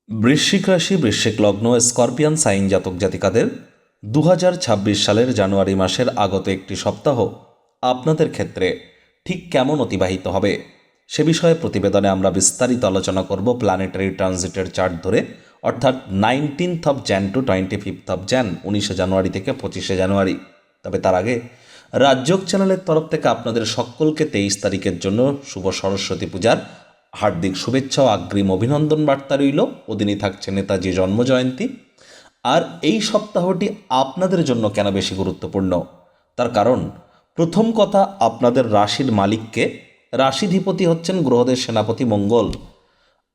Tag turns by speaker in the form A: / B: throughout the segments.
A: বৃশ্চিক রাশি, বৃশ্চিক লগ্ন, স্করপিয়ান সাইন জাতক জাতিকাদের 2026 সালের জানুয়ারি মাসের আগত একটি সপ্তাহ আপনাদের ক্ষেত্রে ঠিক কেমন অতিবাহিত হবে সে বিষয়ে প্রতিবেদনে আমরা বিস্তারিত আলোচনা করব প্ল্যানেটারি ট্রানজিটের চার্ট ধরে, অর্থাৎ 19 জ্যান টু 25 জ্যান, 19 জানুয়ারি থেকে 25 জানুয়ারি। তবে তার আগে রাজযোগ চ্যানেলের তরফ থেকে আপনাদের সকলকে 23 তারিখের জন্য শুভ সরস্বতী পূজার হার্দিক শুভেচ্ছা ও অগ্রিম অভিনন্দন বার্তা রইল। ওদিনই থাকছে নেতাজি জন্মজয়ন্তী। আর এই সপ্তাহটি আপনাদের জন্য কেন বেশি গুরুত্বপূর্ণ তার কারণ, প্রথম কথা, আপনাদের রাশির মালিককে, রাশিধিপতি হচ্ছেন গ্রহদের সেনাপতি মঙ্গল।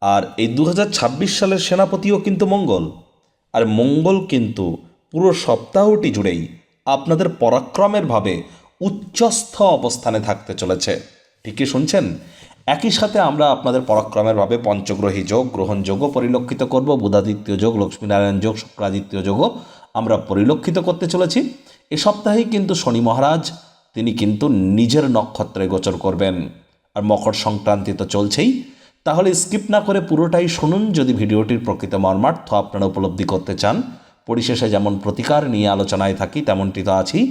A: আর এই 2026 সালের সেনাপতিও কিন্তু মঙ্গল। আর মঙ্গল কিন্তু পুরো সপ্তাহটি জুড়েই আপনাদের পরাক্রমের ভাবে উচ্চস্থ অবস্থানে থাকতে চলেছে। ঠিকই শুনছেন। একই সাথে আমরা আপনাদের পরাক্রমের ভাবে পঞ্চগ্রহী যোগ, গ্রহণযোগও পরিলক্ষিত করব। বুধাদিত্য যোগ, লক্ষ্মীনারায়ণ যোগ, শুক্রাদিত্য যোগও আমরা পরিলক্ষিত করতে চলেছি। এ সপ্তাহেই কিন্তু শনি মহারাজ তিনি কিন্তু নিজের নক্ষত্রে গোচর করবেন। আর মকর সংক্রান্তি তো চলছেই। তাহলে স্কিপ না করে পুরোটাই শুনুন যদি ভিডিওটির প্রকৃত মর্মার্থ আপনারা উপলব্ধি করতে চান। পরিশেষে যেমন প্রতিকার নিয়ে আলোচনায় থাকি তেমনটি তো আছেই।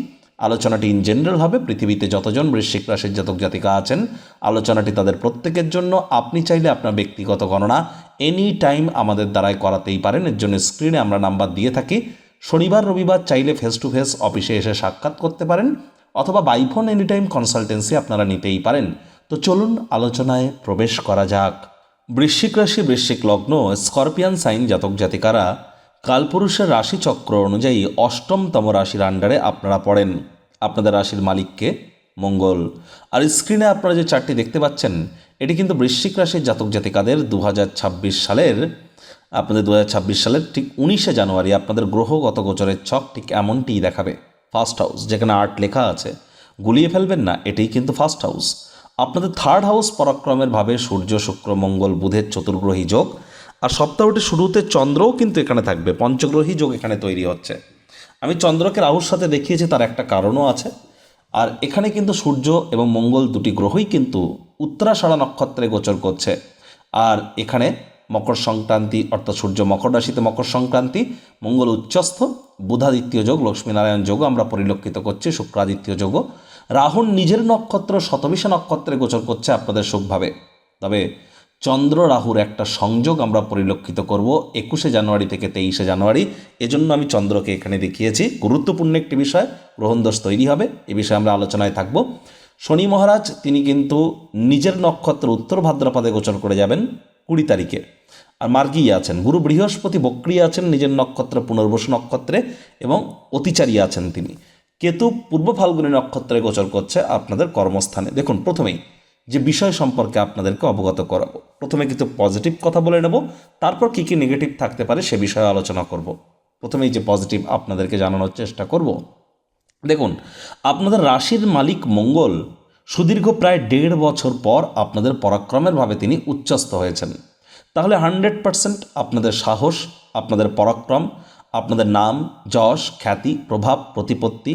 A: আলোচনাটি ইন জেনারেল হবে। পৃথিবীতে যতজন বৃশ্চিক রাশির জাতক জাতিকা আছেন, আলোচনাটি তাদের প্রত্যেকের জন্য। আপনি চাইলে আপনার ব্যক্তিগত গণনা এনি টাইম আমাদের দ্বারাই করাতেই পারেন। এর জন্য স্ক্রিনে আমরা নাম্বার দিয়ে থাকি। শনিবার রবিবার চাইলে ফেস টু ফেস অফিসে এসে সাক্ষাৎ করতে পারেন, অথবা by phone any time consultancy আপনারা নিতেই পারেন। তো চলুন আলোচনায় প্রবেশ করা যাক। বৃশ্চিক রাশি, বৃশ্চিক লগ্ন, স্করপিয়ান সাইন জাতক জাতিকারা কালপুরুষের রাশিচক্র অনুযায়ী অষ্টমতম রাশির আন্ডারে আপনারা পড়েন। আপনাদের রাশির মালিককে মঙ্গল। আর স্ক্রিনে আপনারা যে চারটি দেখতে পাচ্ছেন, এটি কিন্তু বৃশ্চিক রাশির জাতক জাতিকাদের 2026 সালের ঠিক 19 জানুয়ারি আপনাদের গ্রহগত গোচরের ছক ঠিক এমনটিই দেখাবে। ফার্স্ট হাউস, যেখানে 8 লেখা আছে, গুলিয়ে ফেলবেন না, এটাই কিন্তু ফার্স্ট হাউস। আপনাদের থার্ড হাউস পরাক্রমের ভাবে সূর্য, শুক্র, মঙ্গল, বুধের চতুর্গ্রহী যোগ। আর সপ্তাহটি শুরুতে চন্দ্রও কিন্তু এখানে থাকবে, পঞ্চগ্রহী যোগ এখানে তৈরি হচ্ছে। আমি চন্দ্রকে রাহুর সাথে দেখিয়েছি, তার একটা কারণও আছে। আর এখানে কিন্তু সূর্য এবং মঙ্গল দুটি গ্রহই কিন্তু উত্তরাষাঢ়া নক্ষত্রে গোচর করছে। আর এখানে মকর সংক্রান্তি, অর্থাৎ সূর্য মকর রাশিতে মকর সংক্রান্তি, মঙ্গল উচ্চস্থ, বুধাদিত্য যোগ, লক্ষ্মীনারায়ণ যোগও আমরা পরিলক্ষিত করছি, শুক্রাদিত্য যোগও। রাহুর নিজের নক্ষত্র শতবিশা নক্ষত্রে গোচর করছে আপনাদের সুখভাবে। তবে চন্দ্র রাহুর একটা সংযোগ আমরা পরিলক্ষিত করব 21 জানুয়ারি থেকে 23 জানুয়ারি। এজন্য আমি চন্দ্রকে এখানে দেখিয়েছি। গুরুত্বপূর্ণ একটি বিষয়, গ্রহণদোষ তৈরি হবে, এ বিষয়ে আমরা আলোচনায় থাকব। শনি মহারাজ তিনি কিন্তু নিজের নক্ষত্র উত্তর ভাদ্রপদে গোচর করে যাবেন 20 তারিখে। আর মার্গী আছেন গুরু বৃহস্পতি, বক্রী আছেন নিজের নক্ষত্র পুনর্বসু নক্ষত্রে, এবং অতিচারী আছেন তিনি। কেতু পূর্ব ফাল্গুনী নক্ষত্রে গোচর করছে আপনাদের কর্মস্থানে। দেখুন, প্রথমেই যে বিষয় সম্পর্কে আপনাদেরকে অবগত করাবো, প্রথমে কিছু পজিটিভ কথা বলে নেব, তারপর কী কী নেগেটিভ থাকতে পারে সে বিষয়ে আলোচনা করব। প্রথমেই যে পজিটিভ আপনাদেরকে জানানোর চেষ্টা করব। দেখুন, আপনাদের রাশির মালিক মঙ্গল সুদীর্ঘ প্রায় 1.5 বছর পর আপনাদের পরাক্রমের ভাবে তিনি উচ্চস্থ হয়েছেন। তাহলে 100% আপনাদের সাহস, আপনাদের পরাক্রম, আপনাদের নাম, যশ, খ্যাতি, প্রভাব, প্রতিপত্তি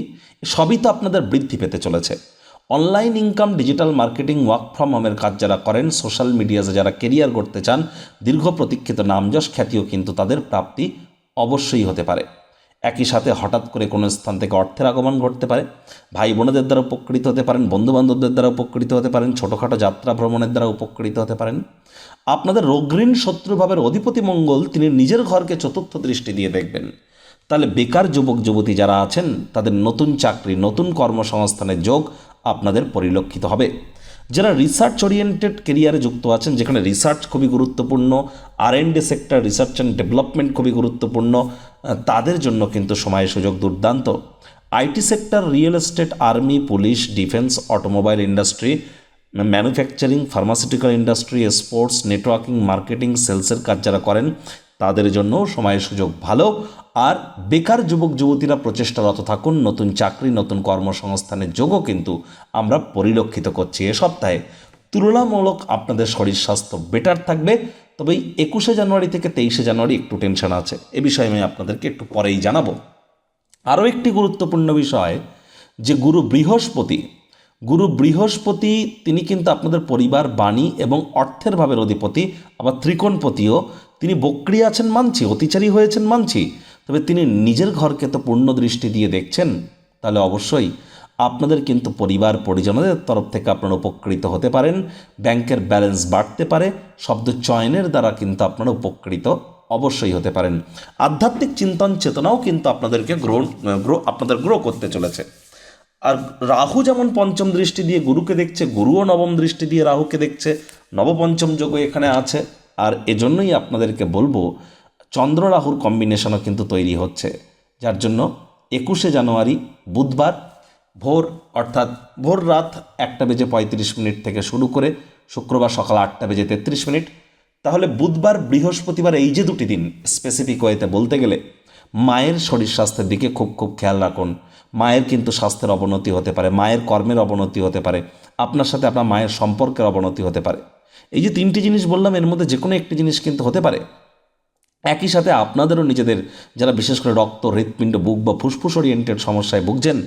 A: সবই তো আপনাদের বৃদ্ধি পেতে চলেছে। Online income, digital marketing, work from হোমের কাজ যারা করেন, সোশ্যাল মিডিয়াতে যারা কেরিয়ার গড়তে চান, দীর্ঘ প্রতীক্ষিত নাম, যশ, খ্যাতিও কিন্তু তাদের প্রাপ্তি অবশ্যই হতে পারে। একই সাথে হঠাৎ করে কোনো স্থান থেকে অর্থের আগমন ঘটতে পারে। ভাই বোনেদের দ্বারা উপকৃত হতে পারেন, বন্ধুবান্ধবদের দ্বারা উপকৃত হতে পারেন, ছোটোখাটো যাত্রা ভ্রমণের দ্বারা উপকৃত হতে পারেন। আপনাদের রোগঋণ শত্রুভাবের অধিপতি মঙ্গল তিনি নিজের ঘরকে চতুর্থ দৃষ্টি দিয়ে দেখবেন। তাহলে বেকার যুবক যুবতী যারা আছেন তাদের নতুন চাকরি, নতুন কর্মসংস্থানের যোগ আপনাদের পরিলক্ষিত হবে। যারা রিসার্চ ওরিয়েন্টেড কেরিয়ারে যুক্ত আছেন, যেখানে রিসার্চ খুবই গুরুত্বপূর্ণ, R&D sector, research and development খুবই গুরুত্বপূর্ণ, তাদের জন্য কিন্তু সময় সুযোগ দুর্দান্ত। IT sector, real estate, army, police, defence, automobile industry, manufacturing, pharmaceutical industry, sports, networking, marketing, সেলসের কাজ যারা করেন তাদের জন্য সময় সুযোগ ভালো। আর বেকার যুবক যুবতীরা প্রচেষ্টারত থাকুন, নতুন চাকরি, নতুন কর্মসংস্থানের যোগও কিন্তু আমরা পরিলক্ষিত করছি। এ সপ্তাহে তুলনামূলক আপনাদের শরীর স্বাস্থ্য বেটার থাকবে। তবে 21 জানুয়ারি থেকে 23 জানুয়ারি একটু টেনশন আছে, এ বিষয়ে আমি আপনাদেরকে একটু পরেই জানাবো। আরও একটি গুরুত্বপূর্ণ বিষয়, যে গুরু বৃহস্পতি তিনি কিন্তু আপনাদের পরিবার, বাণী এবং অর্থের ভাবের অধিপতি, আবার ত্রিকোণপতিও। তিনি বক্রি আছেন মানছি, অতিচারী হয়েছেন মানছি, তবে তিনি নিজের ঘরকে তো পূর্ণ দৃষ্টি দিয়ে দেখছেন। তাহলে অবশ্যই আপনাদের কিন্তু পরিবার পরিজনদের তরফ থেকে আপনারা উপকৃত হতে পারেন, ব্যাংকের ব্যালেন্স বাড়তে পারে, শব্দ চয়নের দ্বারা কিন্তু আপনারা উপকৃত অবশ্যই হতে পারেন। আধ্যাত্মিক চিন্তন চেতনাও কিন্তু আপনাদেরকে গ্রো করতে চলেছে। আর রাহু যেমন পঞ্চম দৃষ্টি দিয়ে গুরুকে দেখছে, গুরুও নবম দৃষ্টি দিয়ে রাহুকে দেখছে, নবপঞ্চম যোগও এখানে আছে। আর এজন্যই আপনাদেরকে বলবো, চন্দ্র রাহুর কম্বিনেশনও কিন্তু তৈরি হচ্ছে, যার জন্য 21শে জানুয়ারি বুধবার ভোর রাত 1:35 থেকে শুরু করে শুক্রবার সকাল 8:33, তাহলে বুধবার বৃহস্পতিবার এই যে দুটি দিন স্পেসিফিক ওয়েতে বলতে গেলে মায়ের শরীর স্বাস্থ্যের দিকে খুব খেয়াল রাখুন। মায়ের কিন্তু স্বাস্থ্যের অবনতি হতে পারে, মায়ের কর্মের অবনতি হতে পারে, আপনার সাথে আপনার মায়ের সম্পর্কের অবনতি হতে পারে। এই যে তিনটি জিনিস বললাম, এর মধ্যে যে কোনো একটি জিনিস কিন্তু হতে পারে। একই সাথে আপনাদেরও নিজেদের, যারা বিশেষ করে রক্ত, হৃৎপিণ্ড, বুক বা ফুসফুস ওরিয়েন্টেড সমস্যায় ভুগছেন,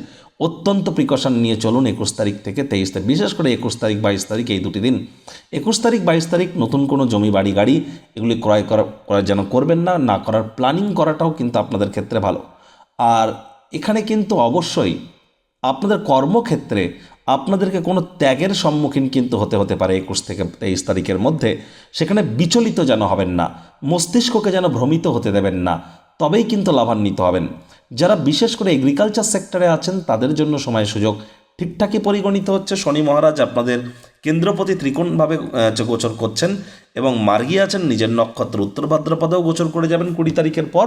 A: অত্যন্ত প্রিকশন নিয়ে চলুন 21 তারিখ থেকে 23 তারিখ, বিশেষ করে 21 তারিখ 22 তারিখ এই দুটি দিন। 21 তারিখ 22 তারিখ নতুন কোনো জমি বাড়ি গাড়ি এগুলি ক্রয় করা যেন করবেন না করার প্ল্যানিং করাটাও কিন্তু আপনাদের ক্ষেত্রে ভালো। আর এখানে কিন্তু অবশ্যই আপনাদের কর্মক্ষেত্রে আপনাদেরকে কোনো ত্যাগের সম্মুখীন কিন্তু হতে পারে 21 থেকে 23 তারিখের মধ্যে। সেখানে বিচলিত যেন হবেন না, মস্তিষ্ককে যেন ভ্রমিত হতে দেবেন না, তবেই কিন্তু লাভান্বিত হবেন। যারা বিশেষ করে এগ্রিকালচার সেক্টরে আছেন তাদের জন্য সময় সুযোগ ঠিকঠাকই পরিগণিত হচ্ছে। শনি মহারাজ আপনাদের কেন্দ্রপতি ত্রিকোণভাবে গোচর করছেন এবং মার্গী আছেন নিজের নক্ষত্র উত্তর ভাদ্রপদেও গোচর করে যাবেন 20 তারিখের পর।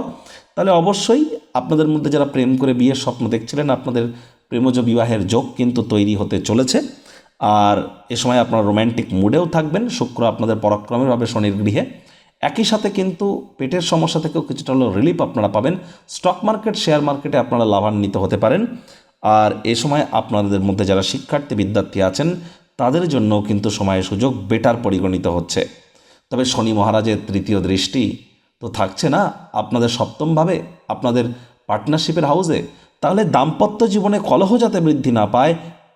A: তাহলে অবশ্যই আপনাদের মধ্যে যারা প্রেম করে বিয়ের স্বপ্ন দেখছিলেন, আপনাদের প্রেমজ বিবাহের যোগ কিন্তু তৈরি হতে চলেছে। আর এ সময় আপনারা রোম্যান্টিক মুডেও থাকবেন। শুক্র আপনাদের পরাক্রমের হবে শনির গৃহে। একই সাথে কিন্তু পেটের সমস্যা থেকেও কিছুটা হলেও রিলিফ আপনারা পাবেন। স্টক মার্কেট, শেয়ার মার্কেটে আপনারা লাভান্বিত হতে পারেন। আর এ সময় আপনাদের মধ্যে যারা শিক্ষার্থী বিদ্যার্থী আছেন তাদের জন্যও কিন্তু সময়ের সুযোগ বেটার পরিগণিত হচ্ছে। তবে শনি মহারাজের তৃতীয় দৃষ্টি তো থাকছে না আপনাদের সপ্তমভাবে, আপনাদের পার্টনারশিপের হাউসে। তাহলে দাম্পত্য জীবনে কলহ যাতে বৃদ্ধি না পায়,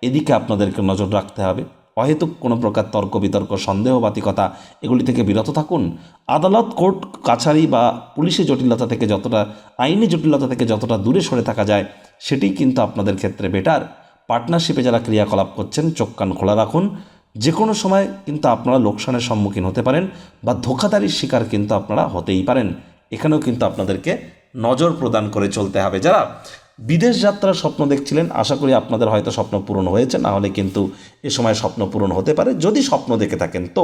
A: এদিকে আপনাদেরকে নজর রাখতে হবে। অহেতুক কোনো প্রকার তর্ক বিতর্ক, সন্দেহবাতিকতা এগুলি থেকে বিরত থাকুন। আদালত, কোর্ট কাছারি বা পুলিশি জটিলতা থেকে যতটা, আইনি জটিলতা থেকে যতটা দূরে সরে থাকা যায় সেটি কিন্তু আপনাদের ক্ষেত্রে বেটার। পার্টনারশিপে যারা ক্রিয়াকলাপ করছেন চোখ কান খোলা রাখুন। যে কোনো সময় কিন্তু আপনারা লোকসানের সম্মুখীন হতে পারেন বা ধোঁকাধারীর শিকার কিন্তু আপনারা হতেই পারেন। এখানেও কিন্তু আপনাদেরকে নজর প্রদান করে চলতে হবে। যারা বিদেশ যাত্রার স্বপ্ন দেখছিলেন, আশা করি আপনাদের হয়তো স্বপ্ন পূরণ হয়েছে, না হলে কিন্তু এ সময় স্বপ্ন পূরণ হতে পারে। যদি স্বপ্ন দেখে থাকেন তো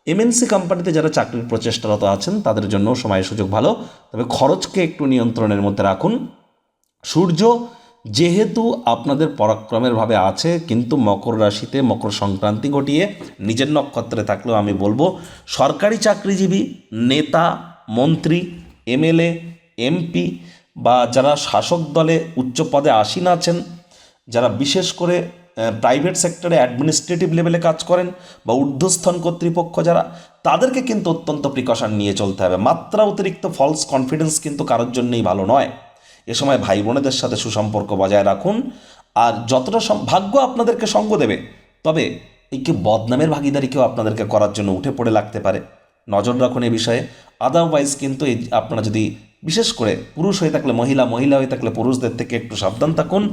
A: এমএনসি কোম্পানিতে যারা চাকরির প্রচেষ্টারত আছেন তাদের জন্য সময় সুযোগ ভালো, তবে খরচকে একটু নিয়ন্ত্রণের মধ্যে রাখুন। সূর্য যেহেতু আপনাদের পরাক্রমের ভাবে আছে, কিন্তু মকর রাশিতে মকর সংক্রান্তি ঘটিয়ে নিজের নক্ষত্রে থাকলেও আমি বলবো সরকারি চাকরিজীবী, নেতা, মন্ত্রী, এমএলএ, এমপি বা যারা শাসক দলে উচ্চ পদে আসীন আছেন, যারা বিশেষ করে প্রাইভেট সেক্টরে অ্যাডমিনিস্ট্রেটিভ লেভেলে কাজ করেন বা ঊর্ধ্বস্থন কর্তৃপক্ষ যারা, তাদেরকে কিন্তু অত্যন্ত প্রিকশন নিয়ে চলতে হবে। মাত্রা অতিরিক্ত ফলস কনফিডেন্স কিন্তু কারোর জন্যই ভালো নয়। এ সময় ভাই বোনেদের সাথে সুসম্পর্ক বজায় রাখুন। আর যতটা ভাগ্য আপনাদেরকে সঙ্গ দেবে, তবে এই কি বদনামের ভাগিদারিকেও আপনাদেরকে করার জন্য উঠে পড়ে লাগতে পারে। নজর রাখুন এই বিষয়ে। আদারওয়াইজ কিন্তু এই আপনারা যদি বিশেষ করে পুরুষ হয়ে থাকলে মহিলা হয়ে থাকলে পুরুষদের থেকে একটু সাবধান থাকুন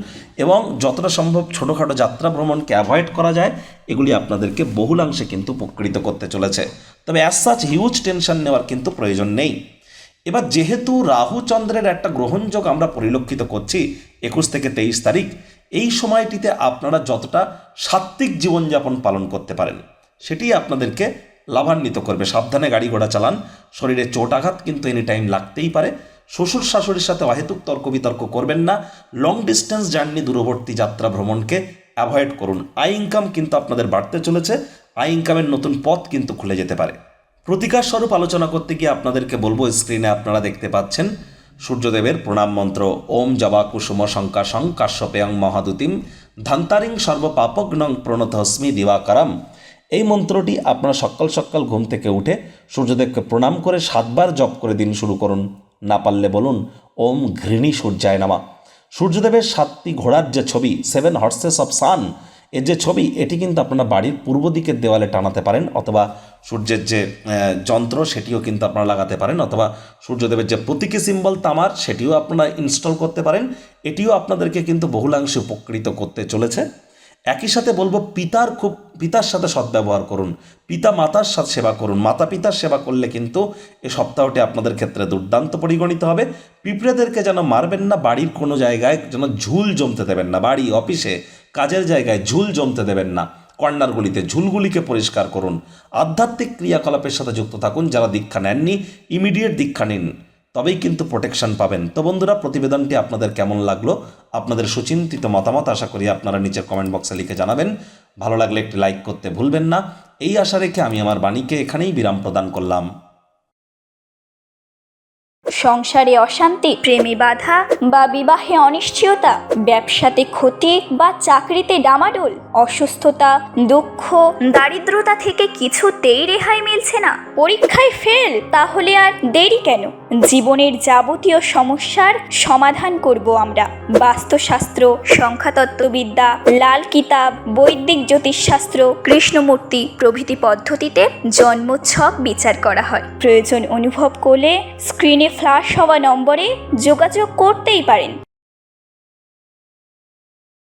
A: এবং যতটা সম্ভব ছোটোখাটো যাত্রা ভ্রমণকে অ্যাভয়েড করা যায়, এগুলি আপনাদেরকে বহুলাংশে কিন্তু উপকৃত করতে চলেছে। তবে অ্যাজ সাচ হিউজ টেনশন নেওয়ার কিন্তু প্রয়োজন নেই। এবার যেহেতু রাহু চন্দ্রের একটা গ্রহণযোগ আমরা পরিলক্ষিত করছি 21 থেকে 23 তারিখ, এই সময়টিতে আপনারা যতটা সাত্ত্বিক জীবনযাপন পালন করতে পারেন সেটি আপনাদেরকে লাভান্বিত করবে। সাবধানে গাড়ি ঘোড়া চালান, শরীরে চোট আঘাত কিন্তু এনি টাইম লাগতেই পারে। শ্বশুর শাশুড়ির সাথে অহেতুক তর্ক বিতর্ক করবেন না। লং ডিস্টেন্স জার্নি, দূরবর্তী যাত্রা ভ্রমণকে অ্যাভয়েড করুন। আয় ইনকাম কিন্তু আপনাদের বাড়তে চলেছে, আয় ইনকামের নতুন পথ কিন্তু খুলে যেতে পারে। প্রতিকার স্বরূপ আলোচনা করতে গিয়ে আপনাদেরকে বলবো, স্ক্রিনে আপনারা দেখতে পাচ্ছেন সূর্যদেবের প্রণাম মন্ত্র, ওম জবা কুসুম শঙ্কাশং কাশ্যপেয়ং মহাদুতিম ধান্তারিং সর্বপাপগ্নং প্রণতহস্মি দিবাকরম। এই মন্ত্রটি আপনারা সকাল সকাল ঘুম থেকে উঠে সূর্যদেবকে প্রণাম করে 7 বার জপ করে দিন শুরু করুন। না পারলে বলুন ওম ঘৃণী সূর্যায় নামা। সূর্যদেবের 7টি ঘোড়ার যে ছবি, 7 হর্সেস অফ সান, এর যে ছবি এটি কিন্তু আপনারা বাড়ির পূর্ব দিকের দেওয়ালে টানাতে পারেন, অথবা সূর্যের যে যন্ত্র সেটিও কিন্তু আপনারা লাগাতে পারেন, অথবা সূর্যদেবের যে প্রতীকী সিম্বল তামার সেটিও আপনারা ইনস্টল করতে পারেন। এটিও আপনাদেরকে কিন্তু বহুলাংশে উপকৃত করতে চলেছে। একই সাথে বলবো পিতার সাথে সদ্ব্যবহার করুন, পিতা মাতার সাথে সেবা করুন। মাতা পিতার সেবা করলে কিন্তু এই সপ্তাহটি আপনাদের ক্ষেত্রে দুর্দান্ত পরিগণিত হবে। পিঁপড়েদেরকে যেন মারবেন না, বাড়ির কোনো জায়গায় যেন ঝুল জমতে দেবেন না, বাড়ি অফিসে কাজের জায়গায় ঝুল জমতে দেবেন না। কর্নারগুলিতে ঝুলগুলিকে পরিষ্কার করুন। আধ্যাত্মিক ক্রিয়াকলাপের সাথে যুক্ত থাকুন। যারা দীক্ষা নেননি ইমিডিয়েট দীক্ষা নিন, তবেই কিন্তু প্রোটেকশন পাবেন। তো বন্ধুরা, প্রতিবেদনটি আপনাদের কেমন লাগলো, আপনাদের সুচিন্তিত মতামত আশা করি আপনারা নিচের কমেন্ট বক্সে লিখে জানাবেন। ভালো লাগলে একটি লাইক করতে ভুলবেন না। এই আশা রেখে আমি আমার বাণীকে এখানেই বিরাম প্রদান করলাম।
B: সংসারে অশান্তি, প্রেমে বাধা বা বিবাহে অনিশ্চয়তা, ব্যবসাতে ক্ষতি বা চাকরিতে ডামাডোল, অসুস্থতা, দুঃখ, দারিদ্রতা থেকে কিছুতেই রেহাই মিলছে না, পরীক্ষায় ফেল, তাহলে আর দেরি কেন? জীবনের যাবতীয় সমস্যার সমাধান করব আমরা। বাস্তুশাস্ত্র, সংখ্যাতত্ত্ববিদ্যা, লাল কিতাব, বৈদিক জ্যোতিষশাস্ত্র, কৃষ্ণমূর্তি প্রভৃতি পদ্ধতিতে জন্মছক বিচার করা হয়। প্রয়োজন অনুভব করলে স্ক্রিনে ফ্ল্যাশ হওয়া নম্বরে যোগাযোগ করতেই পারেন।